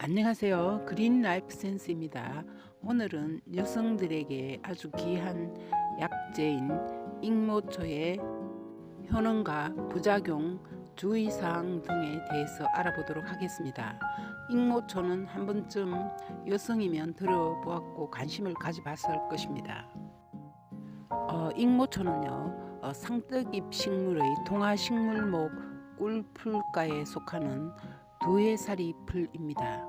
안녕하세요. 그린 라이프 센스입니다. 오늘은 여성들에게 아주 귀한 약재인 익모초의 효능과 부작용, 주의사항 등에 대해서 알아보도록 하겠습니다. 익모초는 한 번쯤 여성이면 들어보았고 관심을 가져봤을 것입니다. 익모초는요, 상떡잎 식물의 동화식물목 꿀풀과에 속하는 두해살이 풀입니다.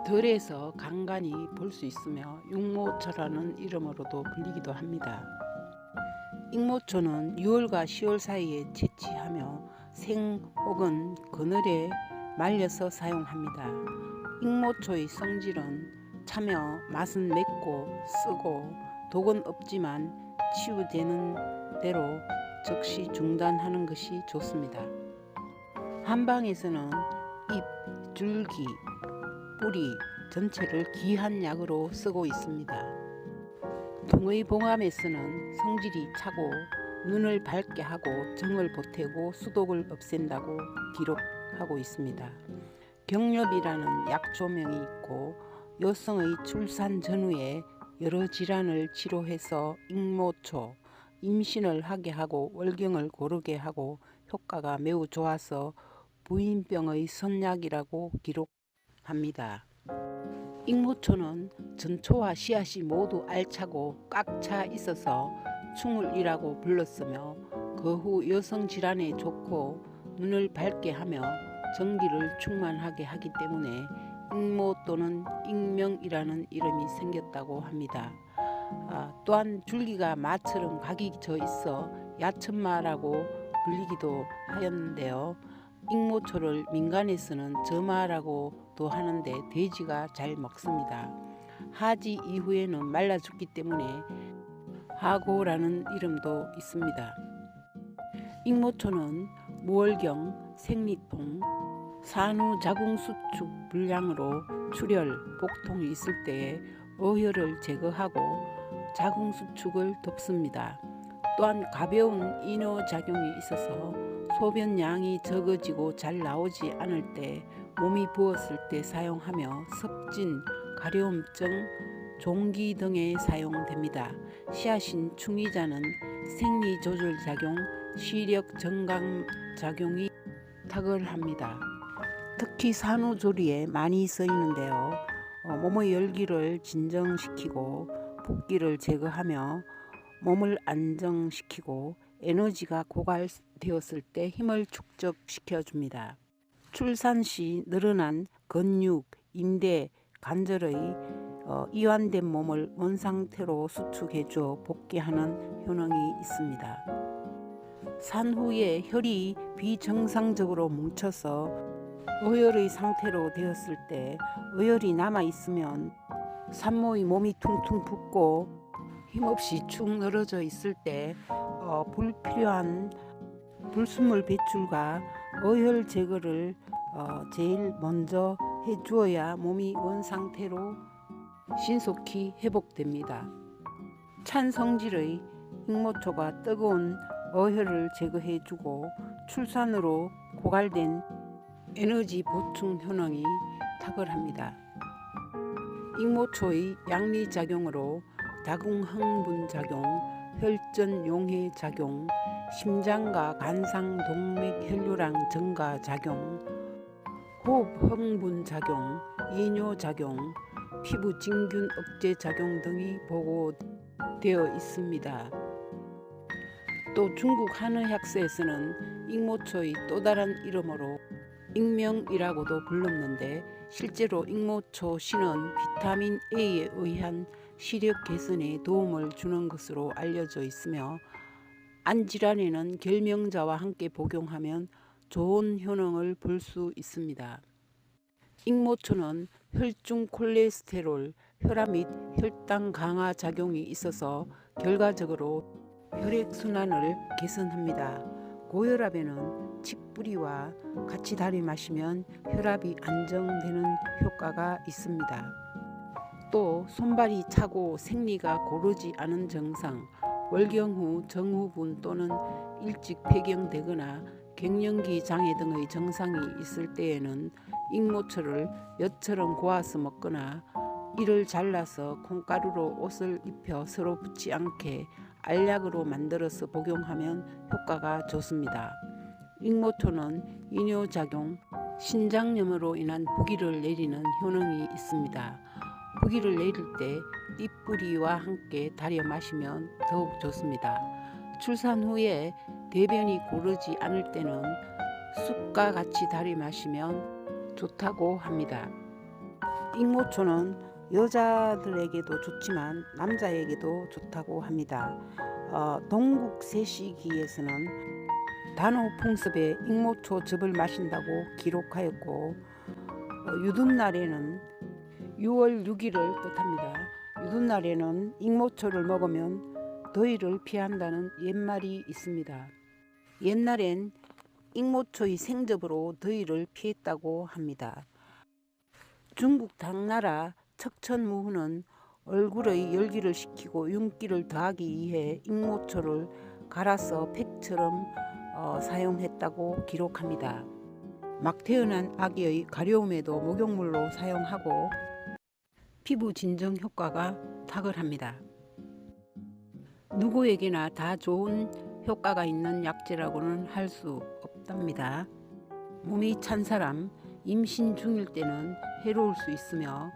덜에서 간간히 볼 수 있으며 육모초라는 이름으로도 불리기도 합니다. 익모초는 6월과 10월 사이에 채취하며 생 혹은 그늘에 말려서 사용합니다. 익모초의 성질은 차며 맛은 맵고 쓰고 독은 없지만 치유되는 대로 즉시 중단하는 것이 좋습니다. 한방에서는 잎, 줄기, 뿌리 전체를 귀한 약으로 쓰고 있습니다. 동의봉암에서는 성질이 차고 눈을 밝게 하고 정을 보태고 수독을 없앤다고 기록하고 있습니다. 경렵이라는 약조명이 있고 여성의 출산 전후에 여러 질환을 치료해서 익모초, 임신을 하게 하고 월경을 고르게 하고 효과가 매우 좋아서 부인병의 선약이라고 기록합니다. 익모초는 전초와 씨앗이 모두 알차고 꽉 차 있어서 충울이라고 불렀으며 그 후 여성 질환에 좋고 눈을 밝게 하며 전기를 충만하게 하기 때문에 익모 또는 익명이라는 이름이 생겼다고 합니다. 또한 줄기가 마처럼 각이 져 있어 야천마라고 불리기도 하였는데요. 익모초를 민간에서는 저마라고도 하는데 돼지가 잘 먹습니다. 하지 이후에는 말라 죽기 때문에 하고라는 이름도 있습니다. 익모초는 무월경, 생리통, 산후 자궁수축 불량으로 출혈, 복통이 있을 때에 어혈을 제거하고 자궁수축을 돕습니다. 또한 가벼운 이뇨작용이 있어서 소변량이 적어지고 잘 나오지 않을 때 몸이 부었을 때 사용하며 섭진, 가려움증, 종기 등에 사용됩니다. 씨앗인 충이자는 생리조절작용, 시력 정강작용이 탁월합니다. 특히 산후조리에 많이 쓰이는데요. 몸의 열기를 진정시키고 붓기를 제거하며 몸을 안정시키고 에너지가 고갈되었을 때 힘을 축적시켜 줍니다. 출산 시 늘어난 근육, 인대, 관절의 이완된 몸을 원상태로 수축해 줘 복귀하는 효능이 있습니다. 산후에 혈이 비정상적으로 뭉쳐서 어혈의 상태로 되었을 때 어혈이 남아 있으면 산모의 몸이 퉁퉁 붓고 힘없이 축 늘어져 있을 때 불필요한 불순물 배출과 어혈 제거를 제일 먼저 해주어야 몸이 원상태로 신속히 회복됩니다. 찬 성질의 익모초가 뜨거운 어혈을 제거해주고 출산으로 고갈된 에너지 보충 효능이 탁월합니다. 익모초의 양리작용으로 자궁흥분작용, 혈전 용해작용, 심장과 간상 동맥 혈류량 증가 작용, 호흡 흥분작용, 이뇨작용, 피부 진균 억제 작용 등이 보고되어 있습니다. 또 중국 한의학서에서는 익모초의 또 다른 이름으로 익명이라고도 불렀는데 실제로 익모초 씨는 비타민 A에 의한 시력 개선에 도움을 주는 것으로 알려져 있으며 안질환에는 결명자와 함께 복용하면 좋은 효능을 볼 수 있습니다. 익모초는 혈중 콜레스테롤, 혈압 및 혈당 강화 작용이 있어서 결과적으로 혈액순환을 개선합니다. 고혈압에는 칡뿌리와 같이 달여 마시면 혈압이 안정되는 효과가 있습니다. 또 손발이 차고 생리가 고르지 않은 증상, 월경 후 정후군 또는 일찍 폐경되거나 갱년기 장애 등의 증상이 있을 때에는 익모초를 엿처럼 고아서 먹거나 이를 잘라서 콩가루로 옷을 입혀 서로 붙지 않게 알약으로 만들어서 복용하면 효과가 좋습니다. 익모초는 이뇨작용, 신장염으로 인한 부기를 내리는 효능이 있습니다. 부기를 내릴 때 띠뿌리와 함께 달여 마시면 더욱 좋습니다. 출산 후에 대변이 고르지 않을 때는 쑥과 같이 달여 마시면 좋다고 합니다. 익모초는 여자들에게도 좋지만 남자에게도 좋다고 합니다. 동국세시기에서는 단오풍습에 익모초즙을 마신다고 기록하였고, 유둔날에는 6월 6일을 뜻합니다. 유둔날에는 익모초를 먹으면 더위를 피한다는 옛말이 있습니다. 옛날엔 익모초의 생즙으로 더위를 피했다고 합니다. 중국 당나라 척천무후는 얼굴의 열기를 식히고 윤기를 더하기 위해 익모초를 갈아서 팩처럼 사용했다고 기록합니다. 막 태어난 아기의 가려움에도 목욕물로 사용하고 피부 진정 효과가 탁월합니다. 누구에게나 다 좋은 효과가 있는 약재라고는 할 수 없답니다. 몸이 찬 사람, 임신 중일 때는 해로울 수 있으며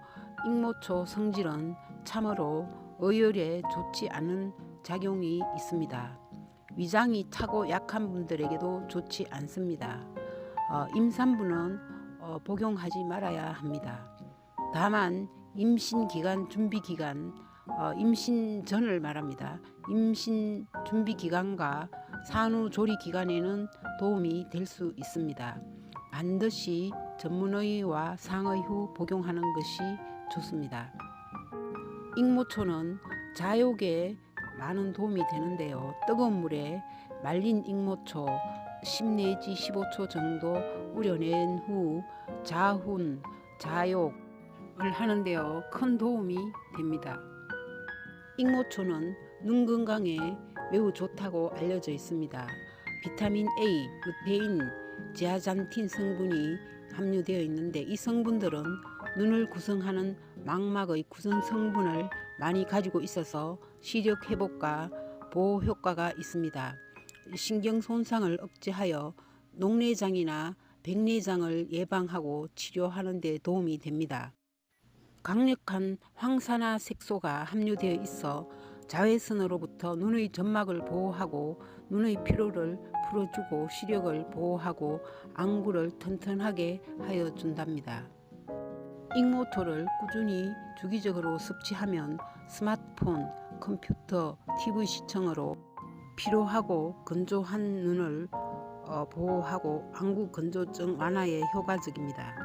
익모초 성질은 참으로 어혈에 좋지 않은 작용이 있습니다. 위장이 차고 약한 분들에게도 좋지 않습니다. 임산부는 복용하지 말아야 합니다. 다만 임신기간, 준비기간, 임신 전을 말합니다. 임신 준비기간과 산후조리기간에는 도움이 될 수 있습니다. 반드시 전문의와 상의 후 복용하는 것이 좋습니다. 익모초는 자욕에 많은 도움이 되는데요. 뜨거운 물에 말린 익모초 10 내지 15초 정도 우려낸 후 자훈, 자욕을 하는데요. 큰 도움이 됩니다. 익모초는 눈 건강에 매우 좋다고 알려져 있습니다. 비타민 A, 루테인, 제아잔틴 성분이 함유되어 있는데 이 성분들은 눈을 구성하는 망막의 구성 성분을 많이 가지고 있어서 시력 회복과 보호 효과가 있습니다. 신경 손상을 억제하여 녹내장이나 백내장을 예방하고 치료하는 데 도움이 됩니다. 강력한 황산화색소가 함유되어 있어 자외선으로부터 눈의 점막을 보호하고 눈의 피로를 풀어주고 시력을 보호하고 안구를 튼튼하게 하여 준답니다. 익모초를 꾸준히 주기적으로 섭취하면 스마트폰, 컴퓨터, TV 시청으로 피로하고 건조한 눈을 보호하고 안구 건조증 완화에 효과적입니다.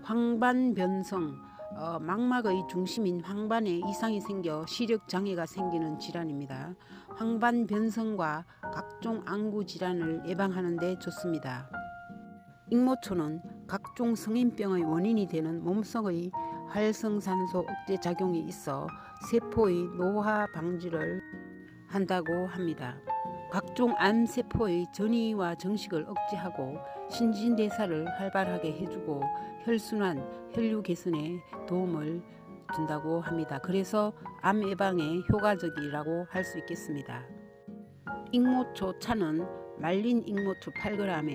황반변성, 망막의 중심인 황반에 이상이 생겨 시력 장애가 생기는 질환입니다. 황반변성과 각종 안구 질환을 예방하는 데 좋습니다. 익모초는 각종 성인병의 원인이 되는 몸속의 활성산소 억제 작용이 있어 세포의 노화 방지를 한다고 합니다. 각종 암세포의 전이와 정식을 억제하고 신진대사를 활발하게 해주고 혈순환, 혈류 개선에 도움을 준다고 합니다. 그래서 암 예방에 효과적이라고 할 수 있겠습니다. 익모초 차는 말린 익모초 8g에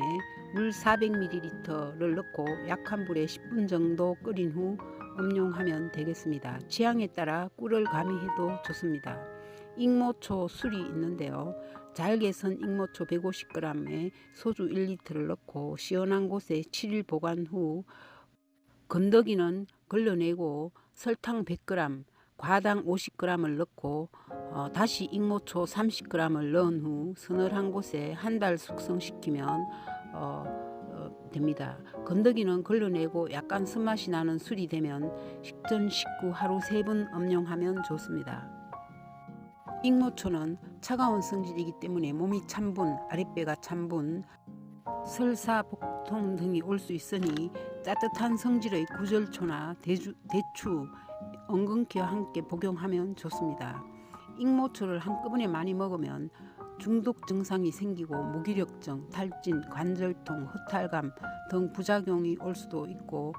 물 400ml를 넣고 약한 불에 10분 정도 끓인 후 음용하면 되겠습니다. 취향에 따라 꿀을 가미해도 좋습니다. 익모초 술이 있는데요. 잘게 선 익모초 150g에 소주 1리터를 넣고 시원한 곳에 7일 보관 후 건더기는 걸러내고 설탕 100g, 과당 50g을 넣고 다시 익모초 30g을 넣은 후 서늘한 곳에 한 달 숙성시키면 됩니다. 건더기는 걸러내고 약간 쓴맛이 나는 술이 되면 식전 식후 하루 3번 음용하면 좋습니다. 익모초는 차가운 성질이기 때문에 몸이 찬분, 아랫배가 찬분, 설사, 복통 등이 올 수 있으니 따뜻한 성질의 구절초나 대추, 엉겅퀴와 함께 복용하면 좋습니다. 익모초를 한꺼번에 많이 먹으면 중독 증상이 생기고 무기력증, 탈진, 관절통, 허탈감 등 부작용이 올 수도 있고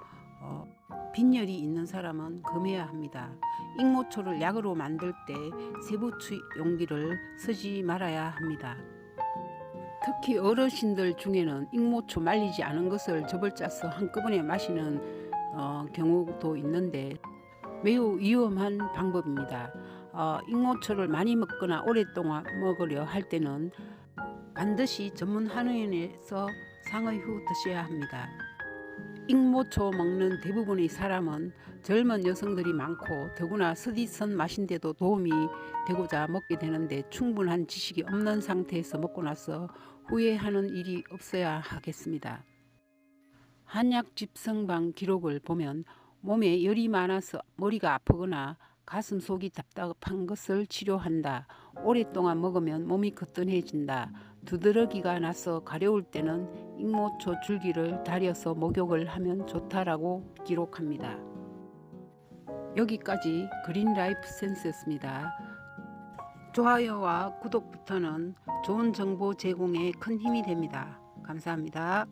빈혈이 있는 사람은 금해야 합니다. 익모초를 약으로 만들 때 세부치 용기를 쓰지 말아야 합니다. 특히 어르신들 중에는 익모초 말리지 않은 것을 즙을 짜서 한꺼번에 마시는 경우도 있는데 매우 위험한 방법입니다. 익모초를 많이 먹거나 오랫동안 먹으려 할 때는 반드시 전문 한의원에서 상의 후 드셔야 합니다. 익모초 먹는 대부분의 사람은 젊은 여성들이 많고 더구나 스디선 맛인데도 도움이 되고자 먹게 되는데 충분한 지식이 없는 상태에서 먹고 나서 후회하는 일이 없어야 하겠습니다. 한약 집성방 기록을 보면 몸에 열이 많아서 머리가 아프거나 가슴 속이 답답한 것을 치료한다. 오랫동안 먹으면 몸이 거뜬해진다. 두드러기가 나서 가려울 때는 익모초 줄기를 다려서 목욕을 하면 좋다라고 기록합니다. 여기까지 그린라이프 센스였습니다. 좋아요와 구독부터는 좋은 정보 제공에 큰 힘이 됩니다. 감사합니다.